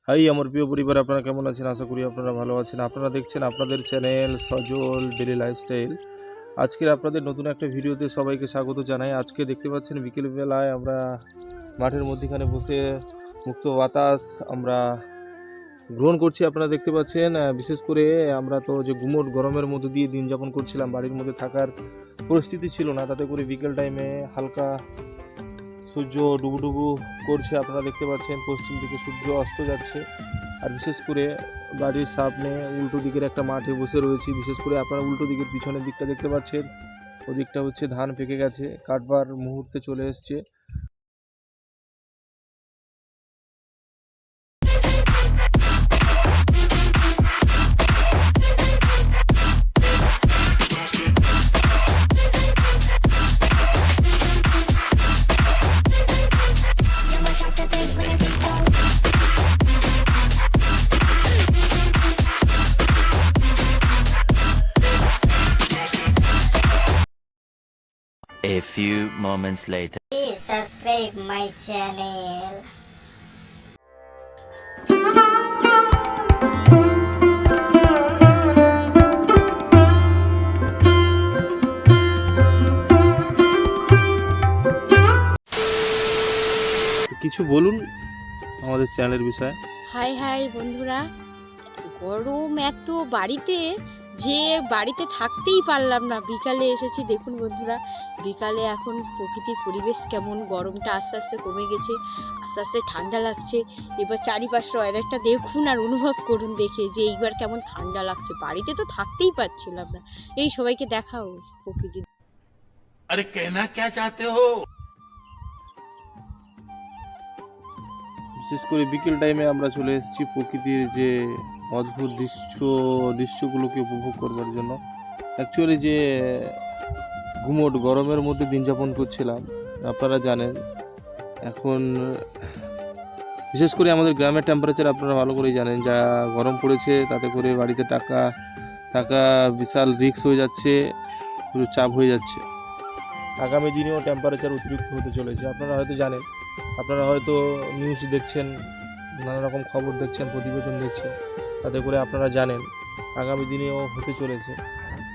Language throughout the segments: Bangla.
হাই আমার প্রিয় পরিবার, আপনারা কেমন আছেন? আশা করি আপনারা ভালো আছেন। আপনারা দেখছেন আপনাদের চ্যানেল সজল ডেলি লাইফস্টাইল। আজকের আপনাদের নতুন একটা ভিডিওতে সবাইকে স্বাগত জানাই। আজকে দেখতে পাচ্ছেন বিকেলবেলায় আমরা মাঠের মধ্যখানে বসে মুক্ত বাতাস আমরা গ্রহণ করছি। আপনারা দেখতে পাচ্ছেন বিশেষ করে আমরা তো যে গুমোট গরমের মধ্যে দিয়ে দিন যাপন করছিলাম, বাড়ির মধ্যে থাকার পরিস্থিতি ছিল না, তাতে করে বিকেল টাইমে হালকা সূর্য ডুবুডুবু করছে। আপনারা দেখতে পাচ্ছেন পশ্চিম দিকে সূর্য অস্ত যাচ্ছে। আর বিশেষ করে বাড়ির সামনে উল্টো দিকের একটা মাঠে বসে রয়েছি। বিশেষ করে আপনারা উল্টো দিকের পিছনের দিকটা দেখতে পাচ্ছেন, ওদিকটা হচ্ছে ধান পেকে গেছে, কাটবার মুহূর্তে চলে এসছে। A few moments later. Please subscribe my channel. কিছু বলুন আমাদের চ্যানেলের বিষয়ে। হাই হাই বন্ধুরা, গরম এত বাড়িতে যে বাড়িতে থাকতেই পারলাম না। বিকালে এসেছি, দেখুন বন্ধুরা, বিকালে এখন প্রকৃতির পরিবেশ কেমন, গরমটা আস্তে আস্তে কমে গেছে, আস্তে আস্তে ঠান্ডা লাগছে। এবার চারিপাশের ওয়েদারটা দেখুন আর অনুভব করুন দেখে যে এইবার কেমন ঠান্ডা লাগছে। বাড়িতে তো থাকতেই পারছিলাম না। এই সবাইকে দেখাও প্রকৃতি। अरे कहना क्या चाहते हो? বিশেষ করে বিকেল টাইমে আমরা চলে এসেছি প্রকৃতির যে অদ্ভুত দৃশ্যগুলোকে উপভোগ করবার জন্য। অ্যাকচুয়ালি যে গুমোট গরমের মধ্যে দিন যাপন করছিলাম, আপনারা জানেন এখন বিশেষ করে আমাদের গ্রামের টেম্পারেচার আপনারা ভালো করেই জানেন, যা গরম পড়েছে তাতে করে বাড়িতে টাকা বিশাল রিস্ক হয়ে যাচ্ছে, পুরো চাপ হয়ে যাচ্ছে। আগামী দিনেও টেম্পারেচার অতিরিক্ত হতে চলেছে। আপনারা হয়তো জানেন, আপনারা হয়তো নিউজ দেখছেন, নানা রকম খবর দেখছেন, প্রতিবেদন দেখছেন, তাতে করে আপনারা জানেন আগামী দিনেও হতে চলেছে।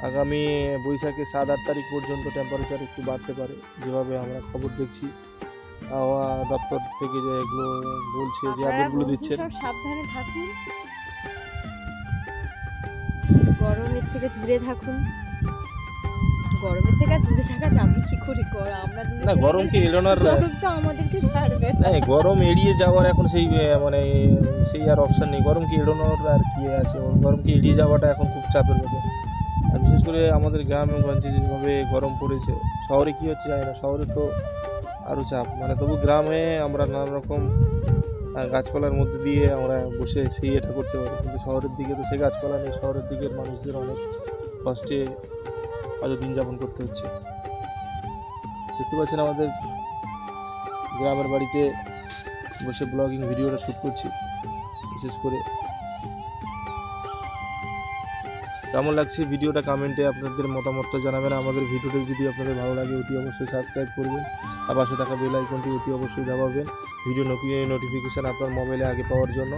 আগামী বৈশাখে 7-8 তারিখ পর্যন্ত টেম্পারেচার একটু বাড়তে পারে, যেভাবে আমরা খবর দেখছি। আবহাওয়া দপ্তর থেকে যে এগুলো বলছে, যে আপডেটগুলো দিচ্ছেন। সাবধানে থাকুন, গরমের থেকে দূরে থাকুন। গরমের থেকে দূরে থাকা যাবে কি করে? আমরা না, গরমকে এড়ানোর তো আমাদেরকে ছাড়বে না। গরম এড়িয়ে যাওয়ার এখন সেই আর অপশন নেই। গরমকে এড়ানোর আর কি আছে? গরমকে এড়িয়ে যাওয়াটা এখন খুব চাপের ব্যাপার। আর বিশেষ করে আমাদের গ্রামগঞ্জে যেভাবে গরম পড়েছে, শহরে কি হচ্ছে জানি না, শহরে তো আরও চাপ। তবু গ্রামে আমরা নানা রকম গাছপালার মধ্যে দিয়ে আমরা বসে সেই এটা করতে পারি, কিন্তু শহরের দিকে তো সে গাছপালা নেই। শহরের দিকের মানুষদের অনেক কষ্টে হয়তো দিন যাপন করতে হচ্ছে। দেখতে পাচ্ছেন আমাদের গ্রামের বাড়িতে বসে ব্লগিং ভিডিওটা শ্যুট করছি। বিশেষ করে কেমন লাগছে ভিডিওটা কমেন্টে আপনাদের মতামতটা জানাবেন। আমাদের ভিডিওটা যদি আপনাদের ভালো লাগে অতি অবশ্যই সাবস্ক্রাইব করবেন, আর পাশে থাকা বেল আইকনটি অতি অবশ্যই দাবাবেন ভিডিও নোটিফিকেশান আপনার মোবাইলে আগে পাওয়ার জন্য।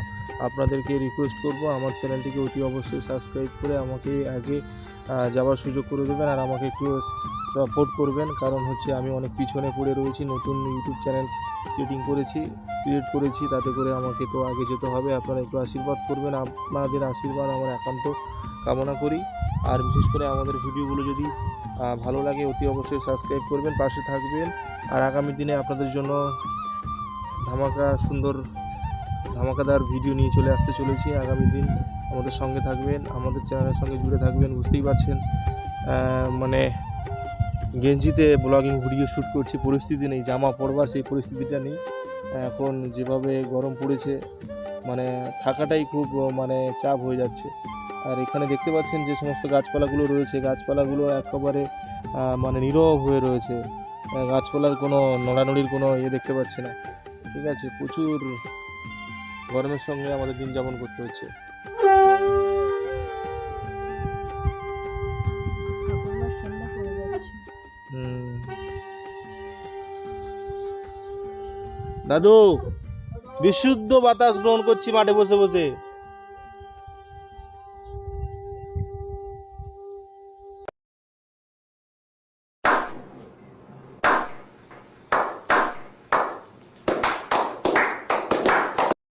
আপনাদেরকে রিকোয়েস্ট করব আমার চ্যানেলটিকে অতি অবশ্যই সাবস্ক্রাইব করে আমাকে আগে যাওয়ার সুযোগ করে দেবেন, আর আমাকে একটু সাপোর্ট করবেন। কারণ হচ্ছে আমি অনেক পিছনে পড়ে রয়েছি, নতুন ইউটিউব চ্যানেল ক্রিয়েট করেছি, তাতে করে আমাকে তো আগে যেতে হবে। আপনারা একটু আশীর্বাদ করবেন, আপনাদের আশীর্বাদ আমার একান্ত কামনা করি। আর বিশেষ করে আমাদের ভিডিওগুলো যদি ভালো লাগে অতি অবশ্যই সাবস্ক্রাইব করবেন, পাশে থাকবেন। আর আগামী দিনে আপনাদের জন্য ধামাকাদার ভিডিও নিয়ে চলে আসতে চলেছি। আগামী দিন আমাদের সঙ্গে থাকবেন, আমাদের চ্যানেলের সঙ্গে জুড়ে থাকবেন। বুঝতেই পারছেন গেঞ্জিতে ব্লগিং ভিডিও শ্যুট করছি, পরিস্থিতি নেই, জামা পরবার সেই পরিস্থিতিটা নেই। এখন যেভাবে গরম পড়েছে, থাকাটাই খুব চাপ হয়ে যাচ্ছে। আর এখানে দেখতে পাচ্ছেন যে সমস্ত গাছপালাগুলো রয়েছে, গাছপালাগুলো একেবারে নীরব হয়ে রয়েছে। গাছপালার কোনো নড়ানড়ির কোনো দেখতে পাচ্ছি না। ঠিক আছে, প্রচুর গরমের সঙ্গে আমাদের দিন যাপন করতে হচ্ছে। দাদু বিশুদ্ধ বাতাস গ্রহণ করছি মাঠে বসে বসে।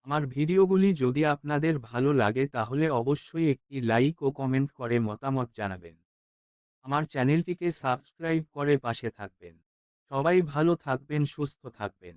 আমার ভিডিওগুলি যদি আপনাদের ভালো লাগে তাহলে অবশ্যই একটি লাইক ও কমেন্ট করে মতামত জানাবেন। আমার চ্যানেলটিকে সাবস্ক্রাইব করে পাশে থাকবেন। সবাই ভালো থাকবেন, সুস্থ থাকবেন।